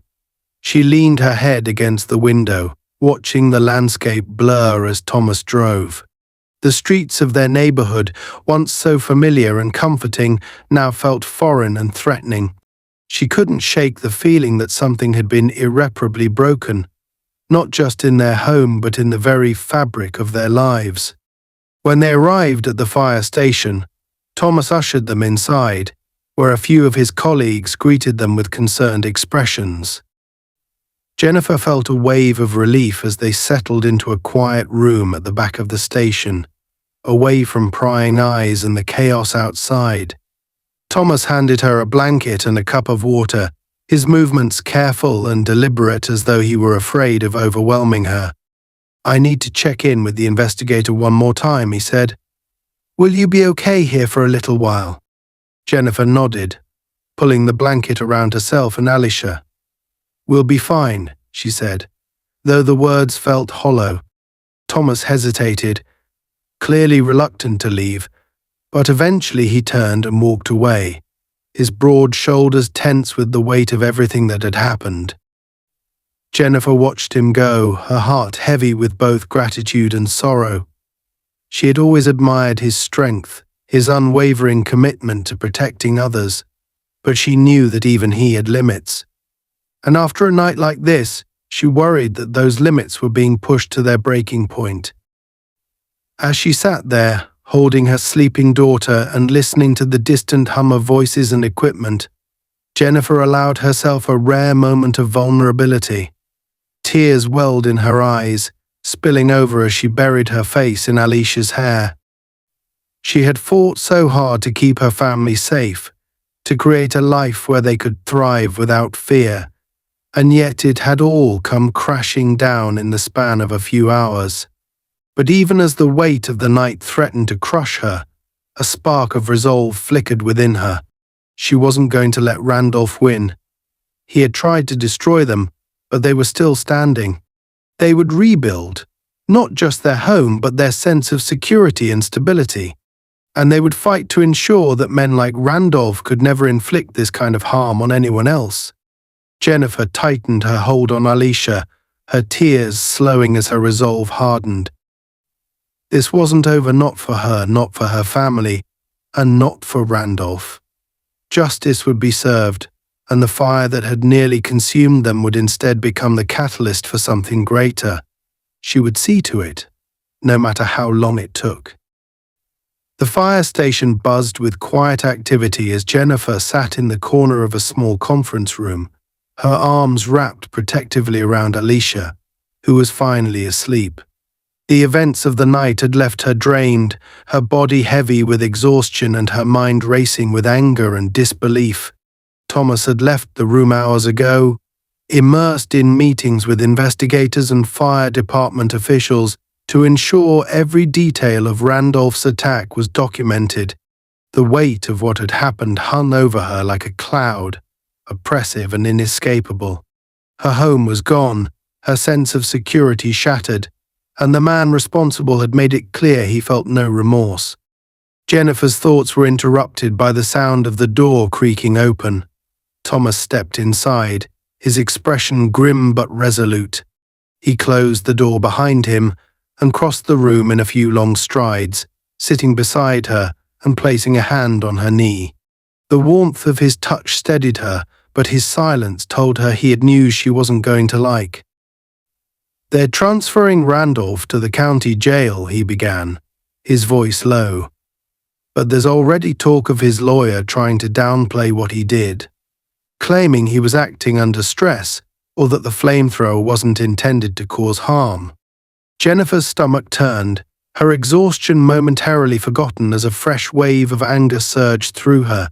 She leaned her head against the window, watching the landscape blur as Thomas drove. The streets of their neighborhood, once so familiar and comforting, now felt foreign and threatening. She couldn't shake the feeling that something had been irreparably broken, not just in their home but in the very fabric of their lives. When they arrived at the fire station, Thomas ushered them inside, where a few of his colleagues greeted them with concerned expressions. Jennifer felt a wave of relief as they settled into a quiet room at the back of the station, away from prying eyes and the chaos outside. Thomas handed her a blanket and a cup of water, his movements careful and deliberate as though he were afraid of overwhelming her. "I need to check in with the investigator one more time," he said. "Will you be okay here for a little while?" Jennifer nodded, pulling the blanket around herself and Alicia. "We'll be fine," she said, though the words felt hollow. Thomas hesitated, clearly reluctant to leave, but eventually he turned and walked away, his broad shoulders tense with the weight of everything that had happened. Jennifer watched him go, her heart heavy with both gratitude and sorrow. She had always admired his strength, his unwavering commitment to protecting others, but she knew that even he had limits. And after a night like this, she worried that those limits were being pushed to their breaking point. As she sat there, holding her sleeping daughter and listening to the distant hum of voices and equipment, Jennifer allowed herself a rare moment of vulnerability. Tears welled in her eyes, spilling over as she buried her face in Alicia's hair. She had fought so hard to keep her family safe, to create a life where they could thrive without fear, and yet it had all come crashing down in the span of a few hours. But even as the weight of the night threatened to crush her, a spark of resolve flickered within her. She wasn't going to let Randolph win. He had tried to destroy them, but they were still standing. They would rebuild, not just their home, but their sense of security and stability. And they would fight to ensure that men like Randolph could never inflict this kind of harm on anyone else. Jennifer tightened her hold on Alicia, her tears slowing as her resolve hardened. This wasn't over, not for her family, and not for Randolph. Justice would be served, and the fire that had nearly consumed them would instead become the catalyst for something greater. She would see to it, no matter how long it took. The fire station buzzed with quiet activity as Jennifer sat in the corner of a small conference room, her arms wrapped protectively around Alicia, who was finally asleep. The events of the night had left her drained, her body heavy with exhaustion and her mind racing with anger and disbelief. Thomas had left the room hours ago, immersed in meetings with investigators and fire department officials to ensure every detail of Randolph's attack was documented. The weight of what had happened hung over her like a cloud, oppressive and inescapable. Her home was gone, her sense of security shattered, and the man responsible had made it clear he felt no remorse. Jennifer's thoughts were interrupted by the sound of the door creaking open. Thomas stepped inside, his expression grim but resolute. He closed the door behind him and crossed the room in a few long strides, sitting beside her and placing a hand on her knee. The warmth of his touch steadied her, but his silence told her he had news she wasn't going to like. "They're transferring Randolph to the county jail," he began, his voice low. "But there's already talk of his lawyer trying to downplay what he did, claiming he was acting under stress or that the flamethrower wasn't intended to cause harm." Jennifer's stomach turned, her exhaustion momentarily forgotten as a fresh wave of anger surged through her.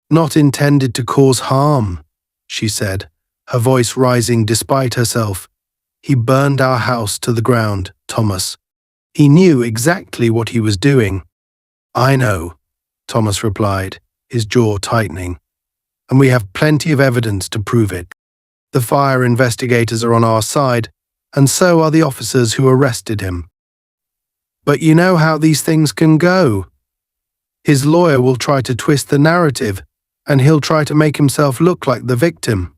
"Not intended to cause harm," she said, her voice rising despite herself. "He burned our house to the ground, Thomas. He knew exactly what he was doing." "I know," Thomas replied, his jaw tightening. "And we have plenty of evidence to prove it. The fire investigators are on our side, and so are the officers who arrested him. But you know how these things can go. His lawyer will try to twist the narrative, and he'll try to make himself look like the victim."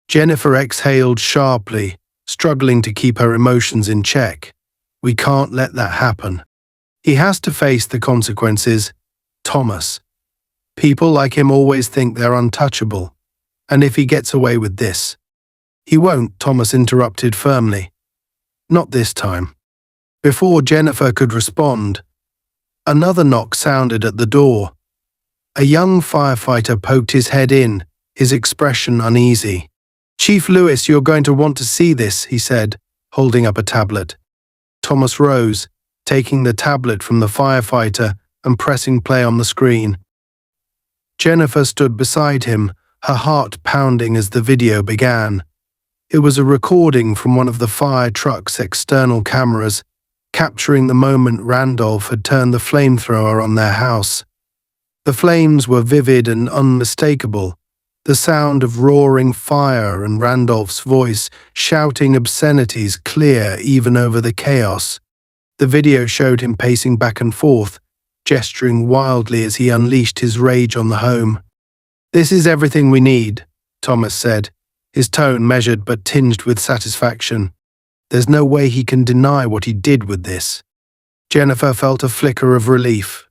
Jennifer exhaled sharply, struggling to keep her emotions in check. "We can't let that happen. He has to face the consequences, Thomas. People like him always think they're untouchable, and if he gets away with this—" "He won't," Thomas interrupted firmly. "Not this time." Before Jennifer could respond, another knock sounded at the door. A young firefighter poked his head in, his expression uneasy. "Chief Lewis, you're going to want to see this," he said, holding up a tablet. Thomas rose, taking the tablet from the firefighter and pressing play on the screen. Jennifer stood beside him, her heart pounding as the video began. It was a recording from one of the fire truck's external cameras, capturing the moment Randolph had turned the flamethrower on their house. The flames were vivid and unmistakable, the sound of roaring fire and Randolph's voice shouting obscenities clear even over the chaos. The video showed him pacing back and forth, gesturing wildly as he unleashed his rage on the home. "This is everything we need," Thomas said, his tone measured but tinged with satisfaction. "There's no way he can deny what he did with this." Jennifer felt a flicker of relief,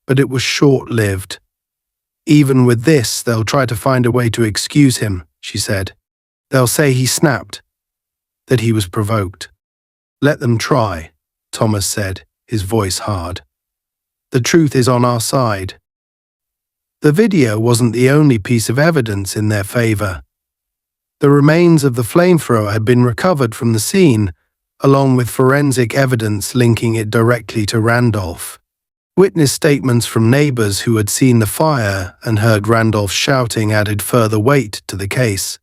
but it was short-lived. Even with this, they'll try to find a way to excuse him, she said. They'll say he snapped, that he was provoked. Let them try, Thomas said, his voice hard. The truth is on our side. The video wasn't the only piece of evidence in their favor. The remains of the flamethrower had been recovered from the scene, along with forensic evidence linking it directly to Randolph. Witness statements from neighbors who had seen the fire and heard Randolph shouting added further weight to the case.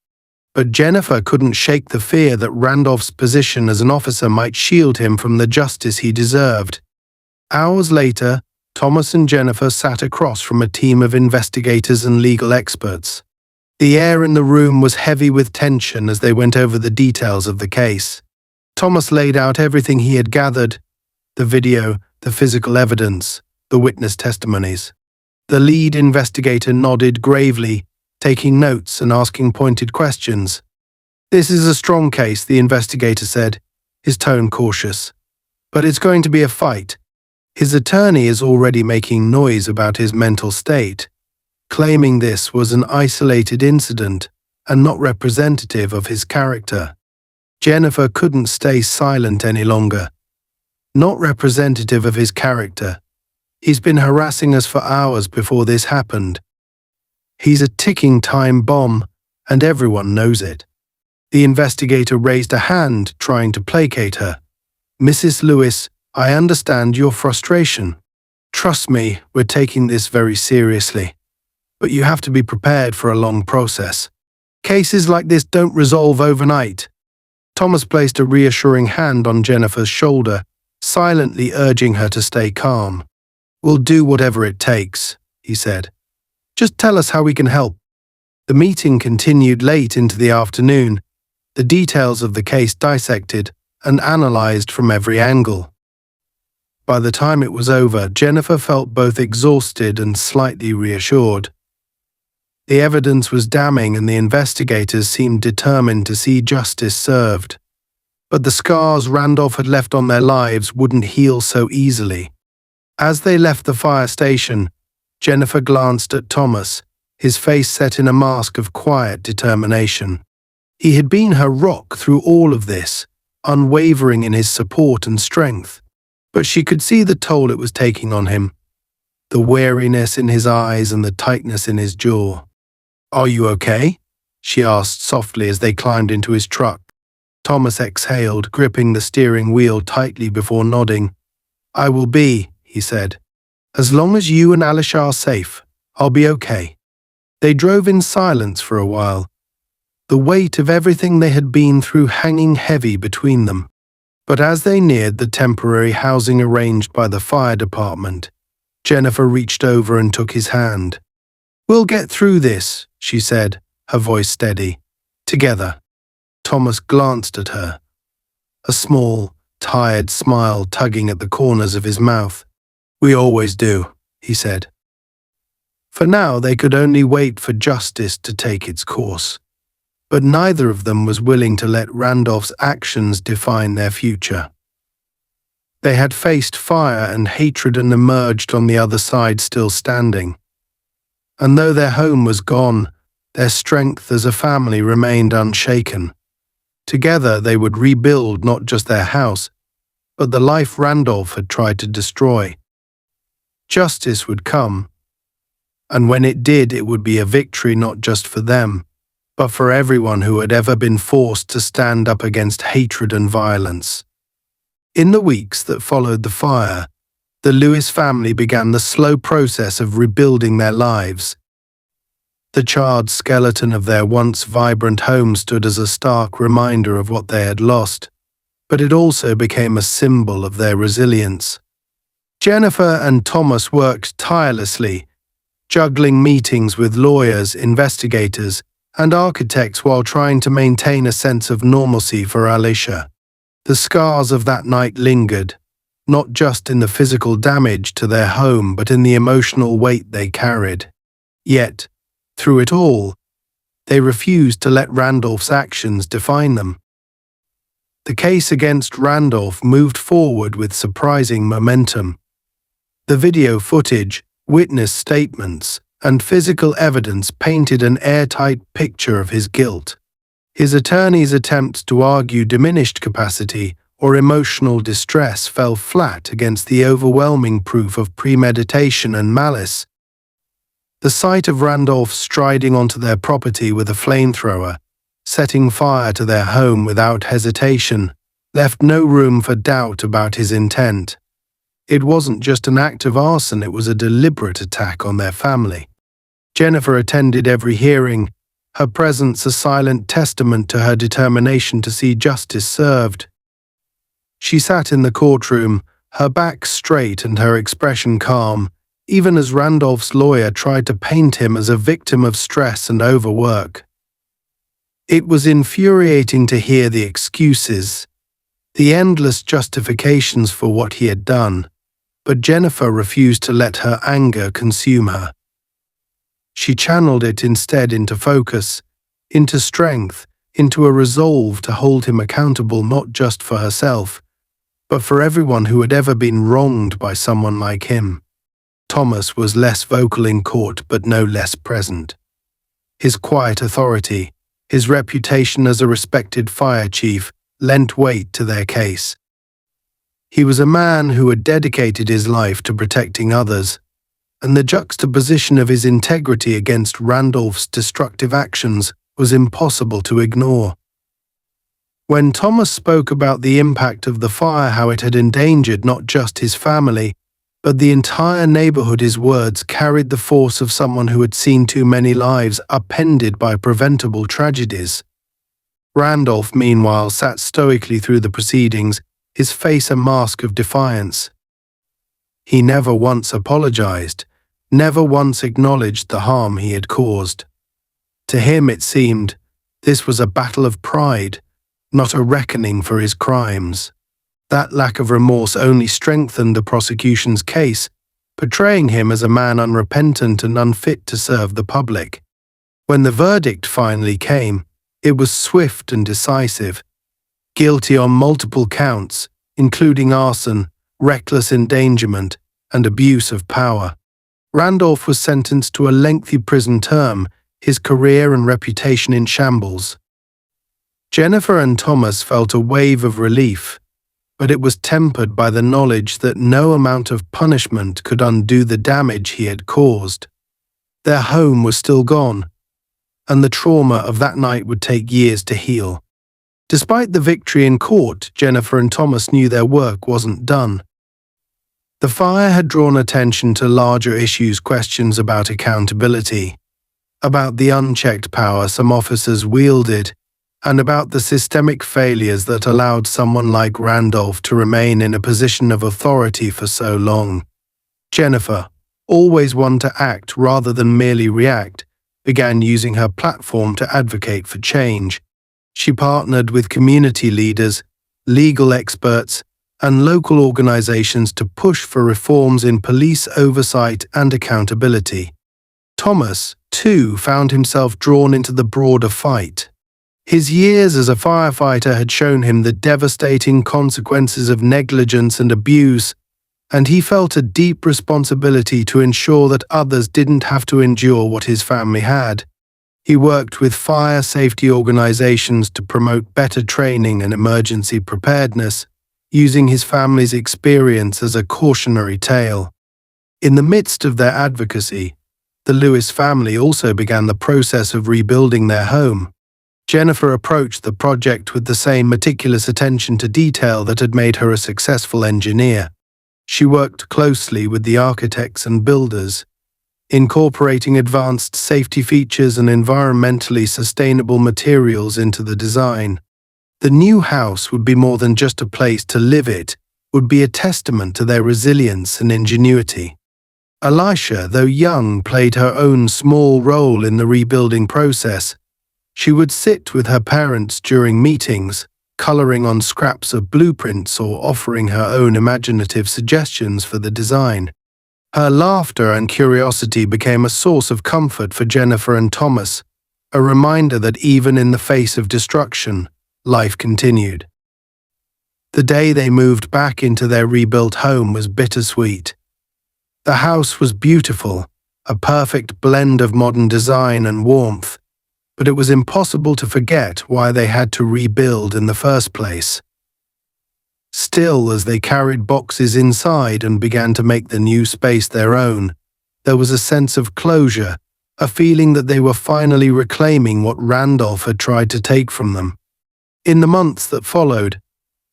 But Jennifer couldn't shake the fear that Randolph's position as an officer might shield him from the justice he deserved. Hours later, Thomas and Jennifer sat across from a team of investigators and legal experts. The air in the room was heavy with tension as they went over the details of the case. Thomas laid out everything he had gathered: the video, the physical evidence, the witness testimonies. The lead investigator nodded gravely, taking notes and asking pointed questions. This is a strong case, the investigator said, his tone cautious. But it's going to be a fight. His attorney is already making noise about his mental state, claiming this was an isolated incident and not representative of his character. Jennifer couldn't stay silent any longer. Not representative of his character. He's been harassing us for hours before this happened. He's a ticking time bomb, and everyone knows it. The investigator raised a hand, trying to placate her. Mrs. Lewis, I understand your frustration. Trust me, we're taking this very seriously. But you have to be prepared for a long process. Cases like this don't resolve overnight. Thomas placed a reassuring hand on Jennifer's shoulder, silently urging her to stay calm. We'll do whatever it takes, he said. Just tell us how we can help. The meeting continued late into the afternoon, the details of the case dissected and analyzed from every angle. By the time it was over, Jennifer felt both exhausted and slightly reassured. The evidence was damning and the investigators seemed determined to see justice served. But the scars Randolph had left on their lives wouldn't heal so easily. As they left the fire station, Jennifer glanced at Thomas, his face set in a mask of quiet determination. He had been her rock through all of this, unwavering in his support and strength. But she could see the toll it was taking on him, the weariness in his eyes and the tightness in his jaw. Are you okay? She asked softly as they climbed into his truck. Thomas exhaled, gripping the steering wheel tightly before nodding. I will be, he said. As long as you and Alisha are safe, I'll be okay. They drove in silence for a while, the weight of everything they had been through hanging heavy between them. But as they neared the temporary housing arranged by the fire department, Jennifer reached over and took his hand. We'll get through this, she said, her voice steady. Together. Thomas glanced at her, a small, tired smile tugging at the corners of his mouth. We always do, he said. For now, they could only wait for justice to take its course. But neither of them was willing to let Randolph's actions define their future. They had faced fire and hatred and emerged on the other side still standing. And though their home was gone, their strength as a family remained unshaken. Together they would rebuild not just their house, but the life Randolph had tried to destroy. Justice would come, and when it did, it would be a victory not just for them, but for everyone who had ever been forced to stand up against hatred and violence. In the weeks that followed the fire, the Lewis family began the slow process of rebuilding their lives. The charred skeleton of their once vibrant home stood as a stark reminder of what they had lost, but it also became a symbol of their resilience. Jennifer and Thomas worked tirelessly, juggling meetings with lawyers, investigators, and architects while trying to maintain a sense of normalcy for Alisha. The scars of that night lingered, not just in the physical damage to their home, but in the emotional weight they carried. Yet, through it all, they refused to let Randolph's actions define them. The case against Randolph moved forward with surprising momentum. The video footage, witness statements, and physical evidence painted an airtight picture of his guilt. His attorney's attempts to argue diminished capacity or emotional distress fell flat against the overwhelming proof of premeditation and malice. The sight of Randolph striding onto their property with a flamethrower, setting fire to their home without hesitation, left no room for doubt about his intent. It wasn't just an act of arson, it was a deliberate attack on their family. Jennifer attended every hearing, her presence a silent testament to her determination to see justice served. She sat in the courtroom, her back straight and her expression calm, even as Randolph's lawyer tried to paint him as a victim of stress and overwork. It was infuriating to hear the excuses, the endless justifications for what he had done, but Jennifer refused to let her anger consume her. She channeled it instead into focus, into strength, into a resolve to hold him accountable not just for herself, but for everyone who had ever been wronged by someone like him. Thomas was less vocal in court but no less present. His quiet authority, his reputation as a respected fire chief, lent weight to their case. He was a man who had dedicated his life to protecting others, and the juxtaposition of his integrity against Randolph's destructive actions was impossible to ignore. When Thomas spoke about the impact of the fire, how it had endangered not just his family, but the entire neighborhood, his words carried the force of someone who had seen too many lives upended by preventable tragedies. Randolph, meanwhile, sat stoically through the proceedings, his face a mask of defiance. He never once apologized, never once acknowledged the harm he had caused. To him, it seemed, this was a battle of pride, not a reckoning for his crimes. That lack of remorse only strengthened the prosecution's case, portraying him as a man unrepentant and unfit to serve the public. When the verdict finally came, it was swift and decisive. Guilty on multiple counts, including arson, reckless endangerment, and abuse of power. Randolph was sentenced to a lengthy prison term, his career and reputation in shambles. Jennifer and Thomas felt a wave of relief, but it was tempered by the knowledge that no amount of punishment could undo the damage he had caused. Their home was still gone, and the trauma of that night would take years to heal. Despite the victory in court, Jennifer and Thomas knew their work wasn't done. The fire had drawn attention to larger issues, questions about accountability, about the unchecked power some officers wielded, and about the systemic failures that allowed someone like Randolph to remain in a position of authority for so long. Jennifer, always one to act rather than merely react, began using her platform to advocate for change. She partnered with community leaders, legal experts, and local organizations to push for reforms in police oversight and accountability. Thomas, too, found himself drawn into the broader fight. His years as a firefighter had shown him the devastating consequences of negligence and abuse, and he felt a deep responsibility to ensure that others didn't have to endure what his family had. He worked with fire safety organizations to promote better training and emergency preparedness, using his family's experience as a cautionary tale. In the midst of their advocacy, the Lewis family also began the process of rebuilding their home. Jennifer approached the project with the same meticulous attention to detail that had made her a successful engineer. She worked closely with the architects and builders, incorporating advanced safety features and environmentally sustainable materials into the design. The new house would be more than just a place to live, it would be a testament to their resilience and ingenuity. Elisha, though young, played her own small role in the rebuilding process. She would sit with her parents during meetings, coloring on scraps of blueprints or offering her own imaginative suggestions for the design. Her laughter and curiosity became a source of comfort for Jennifer and Thomas, a reminder that even in the face of destruction, life continued. The day they moved back into their rebuilt home was bittersweet. The house was beautiful, a perfect blend of modern design and warmth, but it was impossible to forget why they had to rebuild in the first place. Still, as they carried boxes inside and began to make the new space their own, there was a sense of closure, a feeling that they were finally reclaiming what Randolph had tried to take from them. In the months that followed,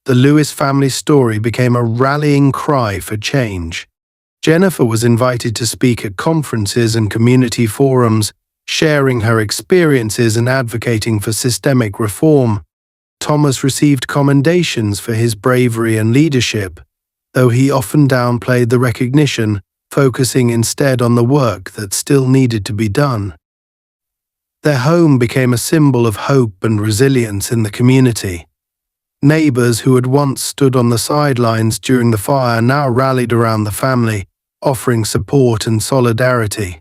the Lewis family story became a rallying cry for change. Jennifer was invited to speak at conferences and community forums, sharing her experiences and advocating for systemic reform. Thomas received commendations for his bravery and leadership, though he often downplayed the recognition, focusing instead on the work that still needed to be done. Their home became a symbol of hope and resilience in the community. Neighbors who had once stood on the sidelines during the fire now rallied around the family, offering support and solidarity.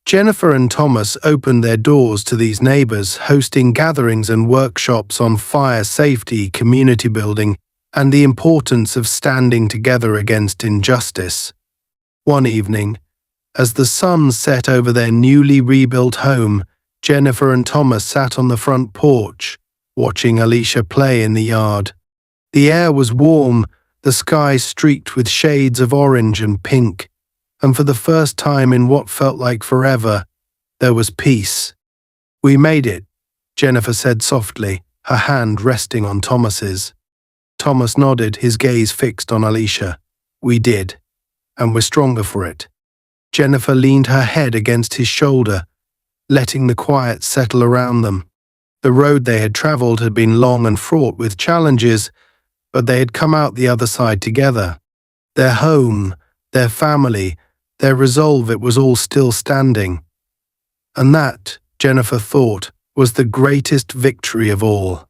Jennifer and Thomas opened their doors to these neighbors, hosting gatherings and workshops on fire safety, community building, and the importance of standing together against injustice. One evening, as the sun set over their newly rebuilt home, Jennifer and Thomas sat on the front porch, watching Alicia play in the yard. The air was warm, the sky streaked with shades of orange and pink, and for the first time in what felt like forever, there was peace. "We made it," Jennifer said softly, her hand resting on Thomas's. Thomas nodded, his gaze fixed on Alicia. "We did, and we're stronger for it." Jennifer leaned her head against his shoulder, letting the quiet settle around them. The road they had traveled had been long and fraught with challenges, but they had come out the other side together. Their home, their family, their resolve, it was all still standing. And that, Jennifer thought, was the greatest victory of all.